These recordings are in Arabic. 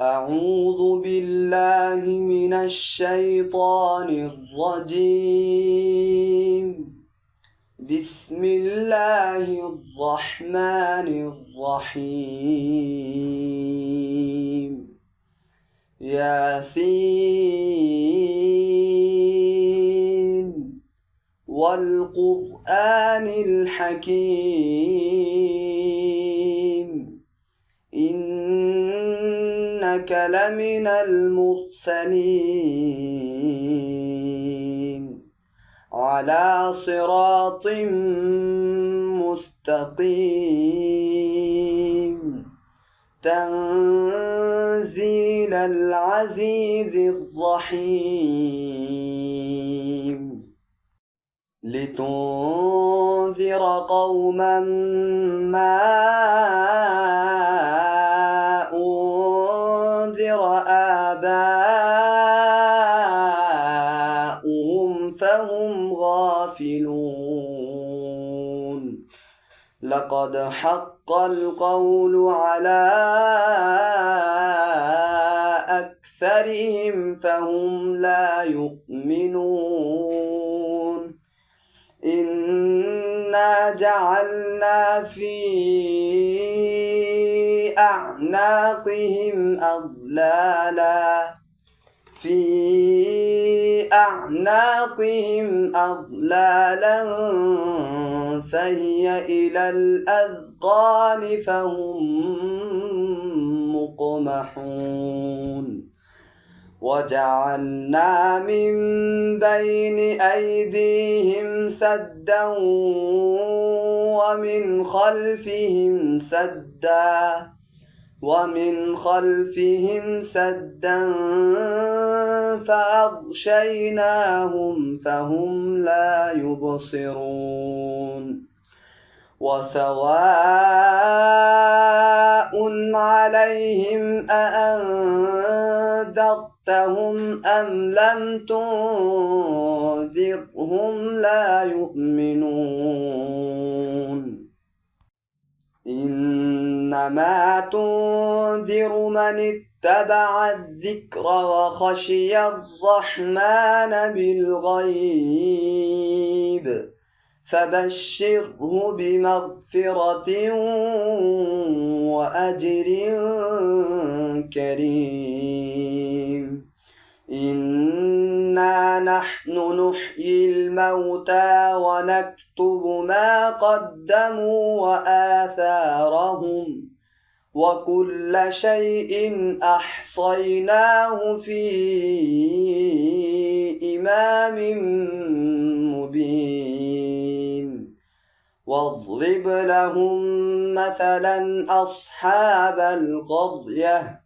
أعوذ بالله من الشيطان الرجيم. بسم الله الرحمن الرحيم. ياسين والقرآن الحكيم إنك لمن المرسلين على صراط مستقيم تنزيل العزيز الرحيم لتنذر قوما ما أنذر آباؤهم فهم غافلون لقد حق القول على أكثرهم فهم لا يؤمنون إنا جعلنا في أعناقهم أغلالا فهي إلى الأذقان فهم مقمحون وجعلنا من بين أيديهم سدا ومن خلفهم سدا فأغشيناهم فهم لا يبصرون وسواء عليهم أأنذرتهم أم لم تنذرهم لا يؤمنون إنما تنذر من اتبع الذكر وخشي الرحمن بالغيب فبشره بمغفرة وأجر كريم إنا نحن نحيي الموتى ونكتب ما قدموا وآثارهم وكل شيء أحصيناه في إمام مبين واضرب لهم مثلا أصحاب القرية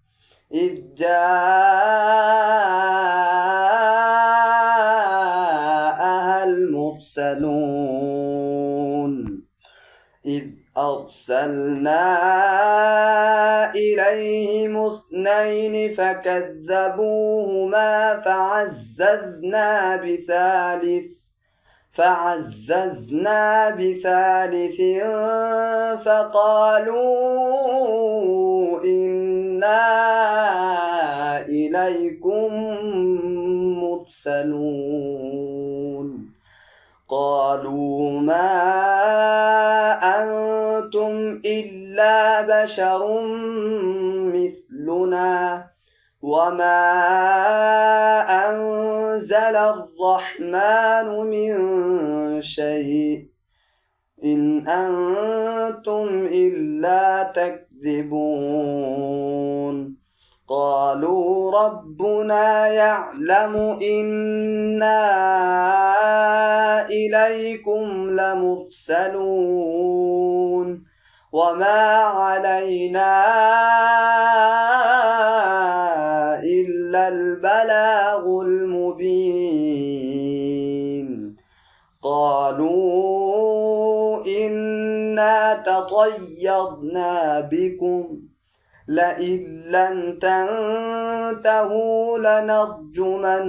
إذ جاءها المرسلون إذ أرسلنا إليهم اثنين فكذبوهما فعززنا بثالث فقالوا إنا إليكم مرسلون قالوا ما أنتم إلا بشر مثلنا وما أنزل الرحمن من شيء إن أنتم إلا تكذبون قالوا ربنا يعلم إنا إليكم لمرسلون وما علينا إلا البلاغ المبين قالوا إنا تطيرنا بكم لئن لم تنتهوا لنرجمنكم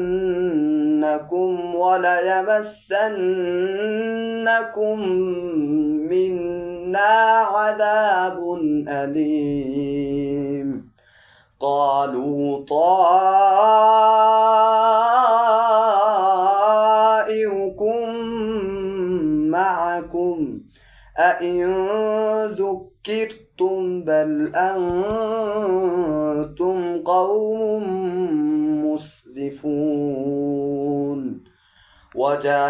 وليمسنكم منا عذاب أليم قالوا طائركم معكم أئن ذكرتم بل أنتم قوم مسرفون وجاء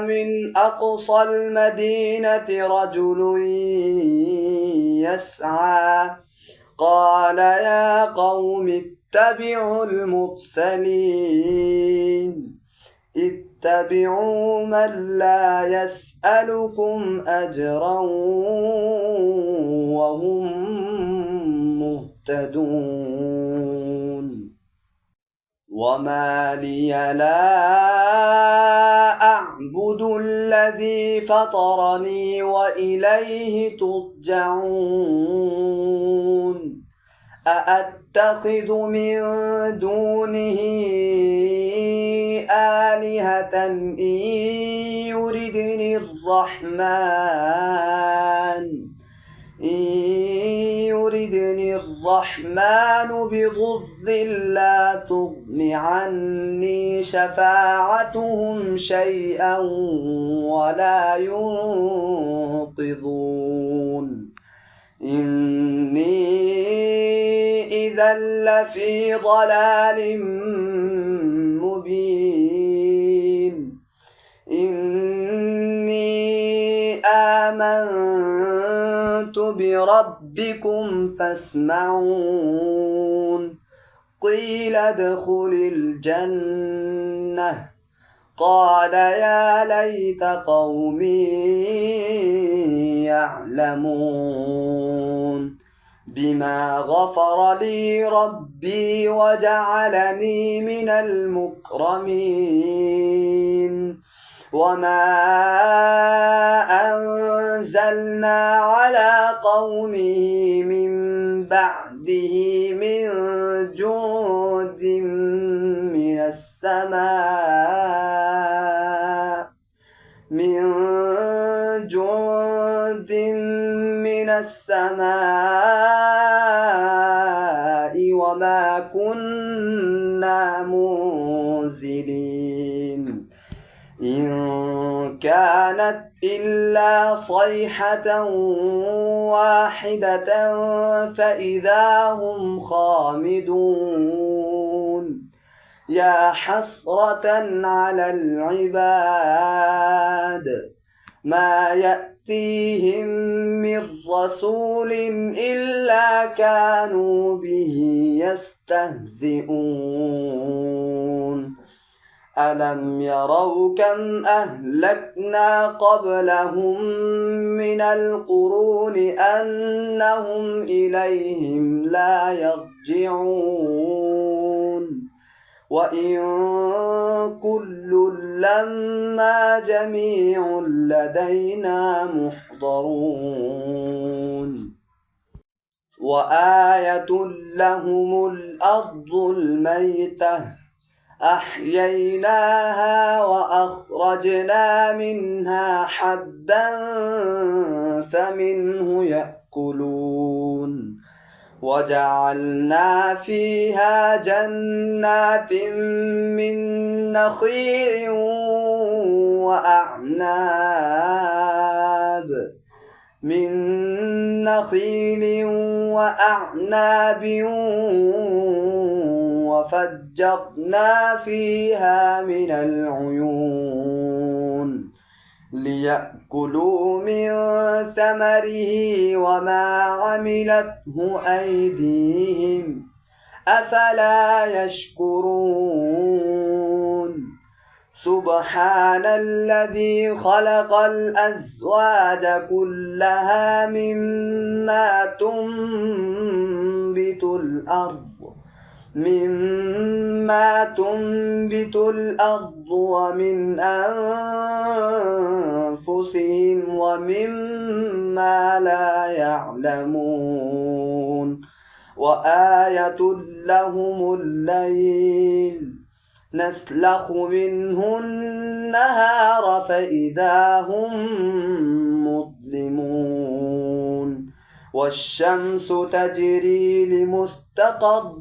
من أقصى المدينة رجل يسعى قال يا قوم اتبعوا المرسلين اتبعوا من لا يسألكم أجرا وهم مهتدون وما لي لا أعبد الذي فطرني وإليه ترجعون أأتخذ من دونه آلهة إن يردني الرحمن بضر لا تغن عني شفاعتهم شيئا ولا ينقذون إني إذا لفي ضلال مبين إني آمنت بربكم فاسمعون قيل ادخل الجنة قال يا ليت قومي يعلمون بما غفر لي ربي وجعلني من المكرمين وما أنزلنا على قومه من بعده من جند من السماء وما كنا منزلين إن كانت إلا صيحة واحدة فإذا هم خامدون يا حسرة على العباد ما يأتيهم من رسول إلا كانوا به يستهزئون ألم يروا كم أهلكنا قبلهم من القرون أنهم إليهم لا يرجعون وإن كل لما جميع لدينا محضرون وآية لهم الأرض الميتة أحييناها وأخرجنا منها حبا فمنه يأكلون وجعلنا فيها جنات من نخيل وأعناب وفجرنا فيها من العيون ليأكلوا من ثمره وما عملته أيديهم أفلا يشكرون سبحان الذي خلق الأزواج كلها مما تنبت الأرض ومن أنفسهم ومما لا يعلمون وآية لهم الليل نسلخ منه النهار فإذا هم مظلمون والشمس تجري لمستقر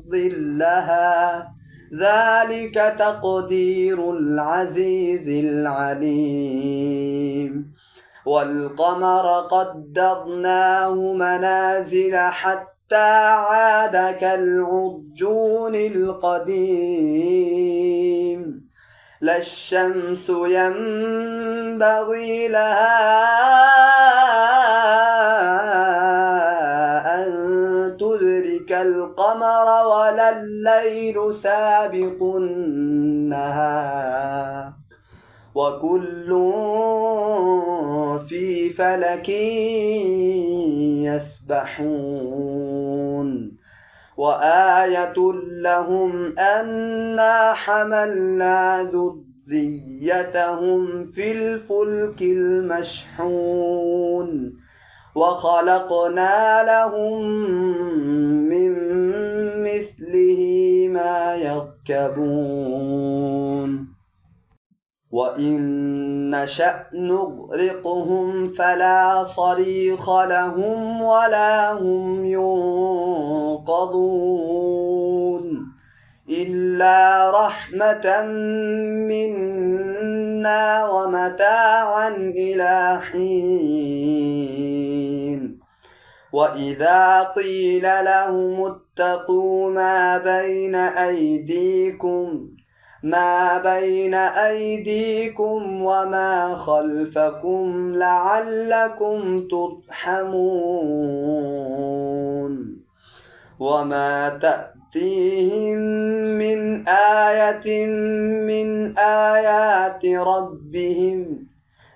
لها ذلك تقدير العزيز العليم والقمر قدرناه منازل حتى عاد كالعرجون القديم لا الشمس ينبغي لها أن تدرك القمر ولا الليل سابق النهار وكل في فلك يسبحون وآية لهم أنا حملنا ذريتهم في الفلك المشحون وخلقنا لهم من مثله ما يركبون وإن نشأ نغرقهم فلا صريخ لهم ولا هم ينقذون إلا رحمة منا ومتاعا إلى حين وإذا قيل لهم اتقوا ما بين أيديكم وما خلفكم لعلكم ترحمون وما تأتيهم من آية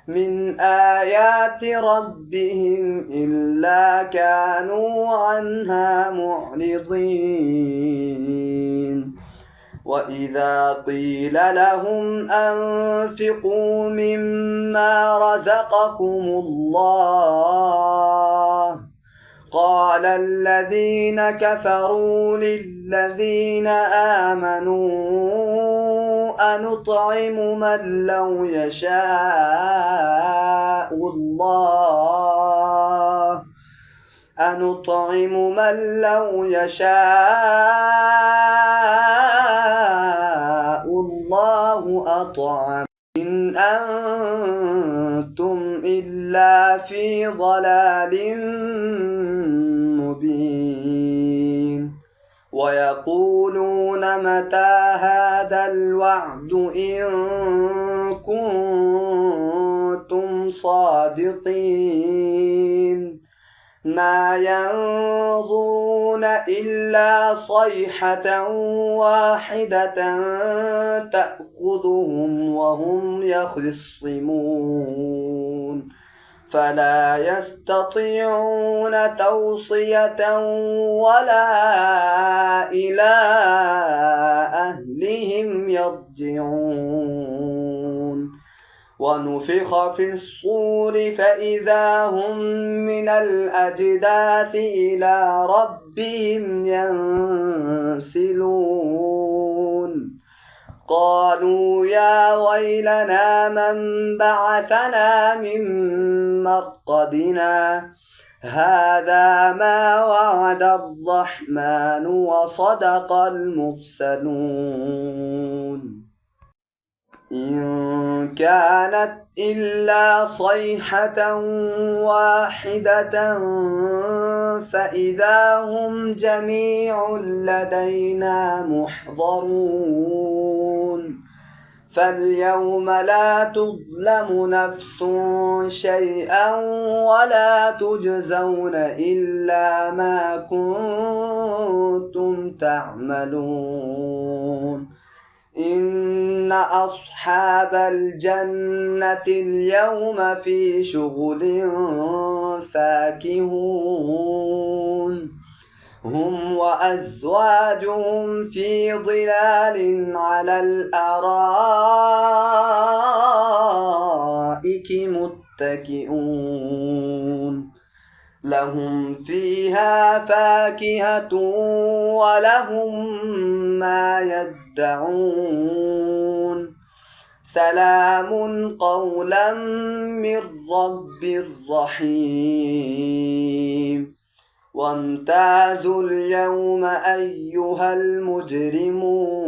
من آيات ربهم إلا كانوا عنها معرضين وإذا قيل لهم أنفقوا مما رزقكم الله قال الذين كفروا للذين آمنوا أنطعم من لو يشاء الله أطعم إن أنتم إلا في ضلال مبين ويقولون متى هذا الوعد إن كنتم صادقين ما ينظرون إلا صيحة واحدة تأخذهم وهم يخصمون فلا يستطيعون توصية ولا إلى أهلهم يرجعون ونفخ في الصور فإذا هم من الأجداث إلى ربهم ينسلون قالوا يا ويلنا من بعثنا من مرقدنا هذا ما وعد الرحمن وصدق المرسلون إن كانت إلا صيحة واحدة فإذا هم جميع لدينا محضرون فاليوم لا تظلم نفس شيئا ولا تجزون إلا ما كنتم تعملون إن أصحاب الجنة اليوم في شغل فاكهون هم وأزواجهم في ظلال على الأرائك متكئون لهم فيها فاكهة ولهم ما يدعون سلام قولا من رب رحيم وامتازوا اليوم أيها المجرمون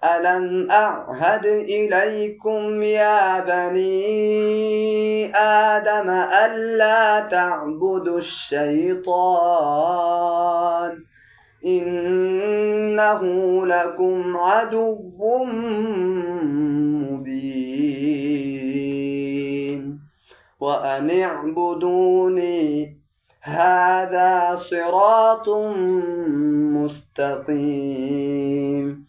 ألم أعهد إليكم يا بني آدم ألا تعبدوا الشيطان إنه لكم عدو مبين وأن اعبدوني هذا صراط مستقيم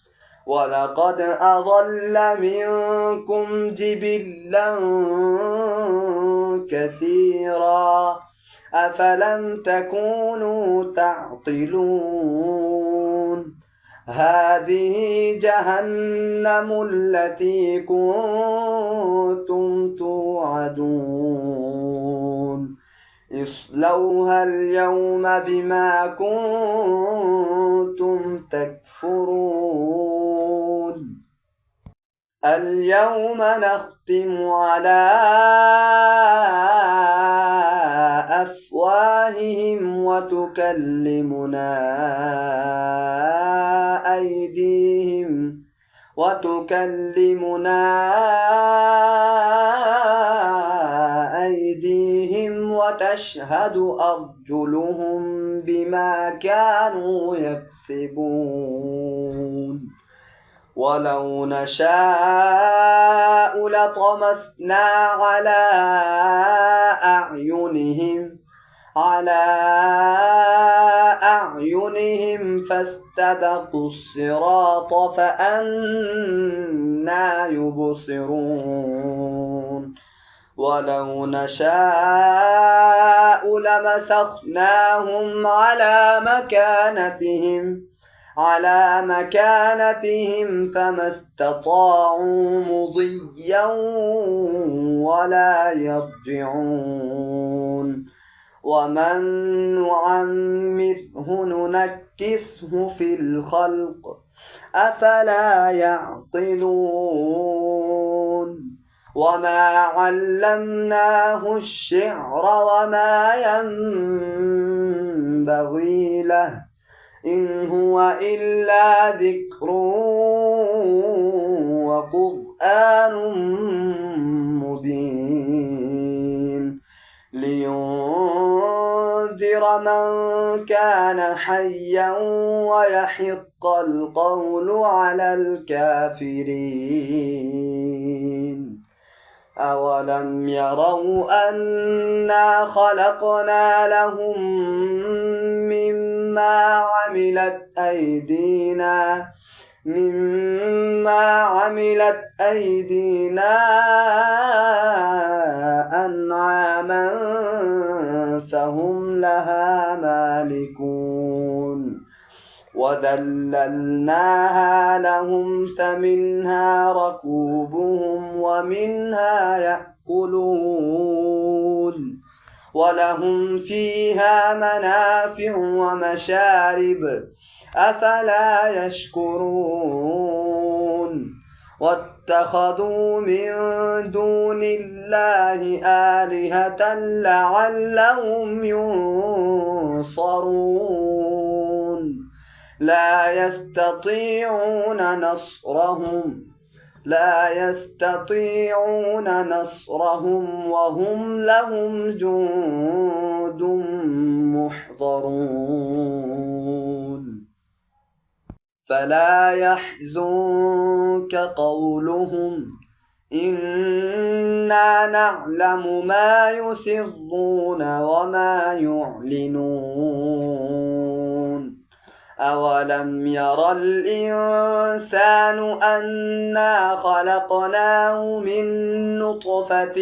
ولقد أضل منكم جبلا كثيرا أفلم تكونوا تعقلون هذه جهنم التي كنتم توعدون اصلوها اليوم بما كنتم تكفرون اليوم نختم على أفواههم وتكلمنا أيديهم وتشهد أرجلهم بما كانوا يكسبون ولو نشاء لطمسنا على أعينهم فاستبقوا الصراط فأنى يبصرون ولو نشاء لمسخناهم على مكانتهم فما استطاعوا مضيا ولا يرجعون ومن نعمره ننكسه في الخلق أفلا يعقلون وما علمناه الشعر وما ينبغي له إن هو إلا ذكر وقرآن مبين لينذر من كان حيا ويحق القول على الكافرين أولم يروا أنا خلقنا لهم مما عملت أيدينا أنعاما فهم لها مالكون وذللناها لهم فمنها ركوبهم ومنها يأكلون ولهم فيها منافع ومشارب أفلا يشكرون واتخذوا من دون الله آلهة لعلهم ينصرون لا يستطيعون نصرهم وهم لهم جند محضرون فلا يحزنك قولهم إنا نعلم ما يسرون وما يعلنون أولم ير الإنسان أنا خلقناه من نطفة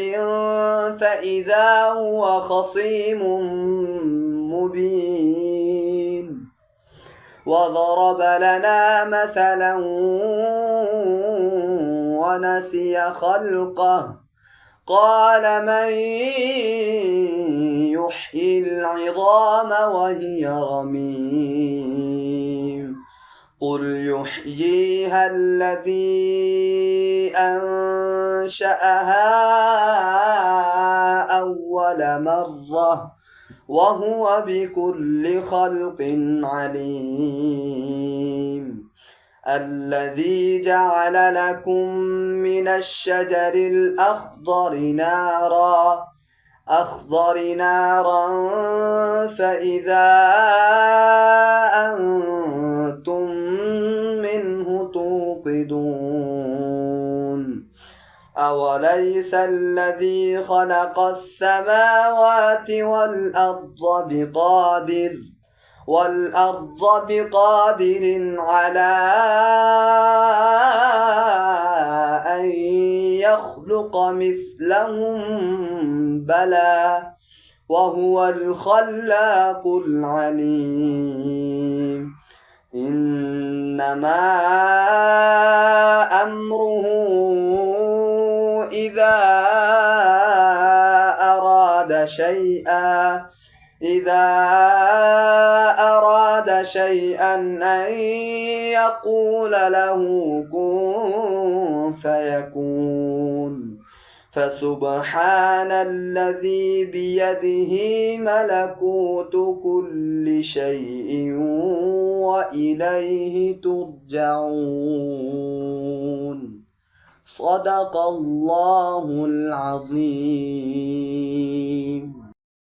فإذا هو خصيم مبين وضرب لنا مثلا ونسي خلقه قال من يحيي العظام وهي رميم قل يحييها الذي أنشأها أول مرة وهو بكل خلق عليم الذي جعل لكم من الشجر الأخضر نارا فإذا أنتم منه توقدون أوليس الذي خلق السماوات والأرض بقادر على أن يخلق مثلهم بلى وهو الخلاق العليم إنما أمره إذا أراد شيئا أن يقول له كن فيكون فسبحان الذي بيده ملكوت كل شيء وإليه ترجعون صدق الله العظيم.